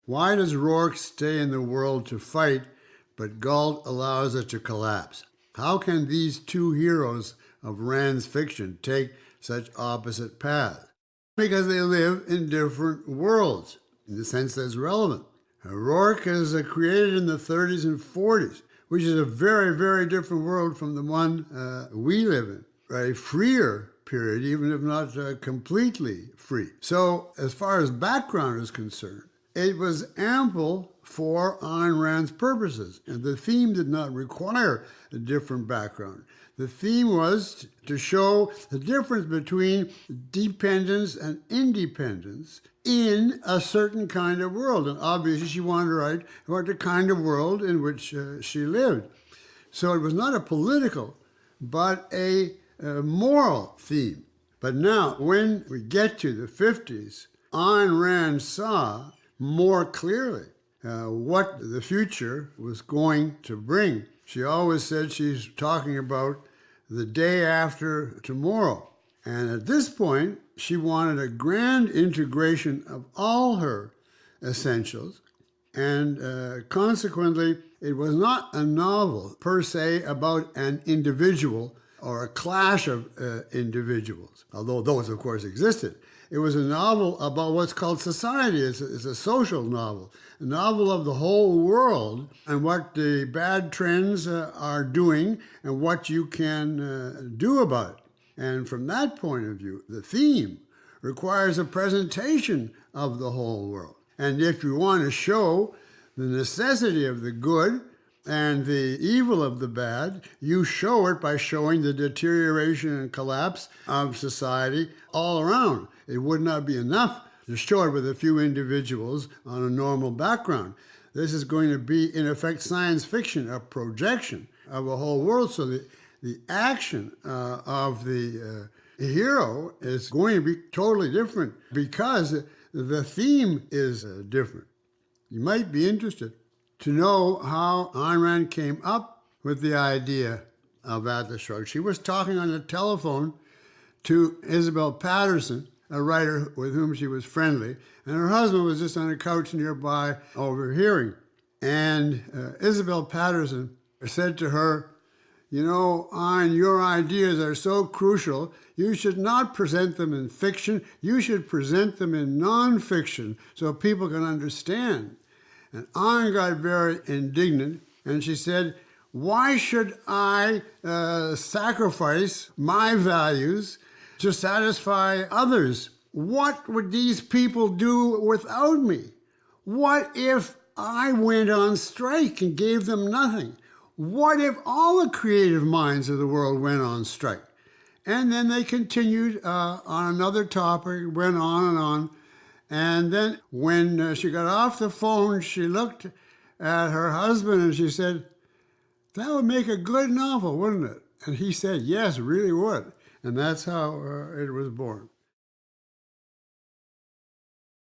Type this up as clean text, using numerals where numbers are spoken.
Why does Hoark stay in the world to fight, but Galt allows it to collapse? How can these two heroes of Rand's fiction take such opposite paths? Because they live in different worlds, in the sense that's relevant. Hoark is created in the 30s and 40s, which is a very, very different world from the one we live in. A freer period, even if not completely free. So as far as background is concerned, it was ample for Ayn Rand's purposes, and the theme did not require a different background. The theme was to show the difference between dependence and independence in a certain kind of world. And obviously she wanted to write about the kind of world in which she lived. So it was not a political, but a moral theme. But now, when we get to the 50s, Ayn Rand saw more clearly what the future was going to bring. She always said she's talking about the day after tomorrow. And at this point, she wanted a grand integration of all her essentials. And consequently, it was not a novel per se about an individual or a clash of individuals, although those, of course, existed. It was a novel about what's called society. It's a social novel, a novel of the whole world and what the bad trends are doing and what you can do about it. And from that point of view, the theme requires a presentation of the whole world. And if you want to show the necessity of the good and the evil of the bad, you show it by showing the deterioration and collapse of society all around. It would not be enough to show it with a few individuals on a normal background. This is going to be, in effect, science fiction, a projection of a whole world. So the action of the hero is going to be totally different because the theme is different. You might be interested to know how Ayn Rand came up with the idea of Atlas Shrugged. She was talking on the telephone to Isabel Patterson, a writer with whom she was friendly, and her husband was just on a couch nearby overhearing. And Isabel Patterson said to her, "You know, Ayn, your ideas are so crucial. You should not present them in fiction. You should present them in nonfiction so people can understand." And Ayn got very indignant, and she said, "Why should I sacrifice my values to satisfy others? What would these people do without me? What if I went on strike and gave them nothing? What if all the creative minds of the world went on strike?" And then they continued on another topic, went on and on. And then when she got off the phone, she looked at her husband and she said, "That would make a good novel, wouldn't it?" And he said, "Yes, really would." And that's how it was born.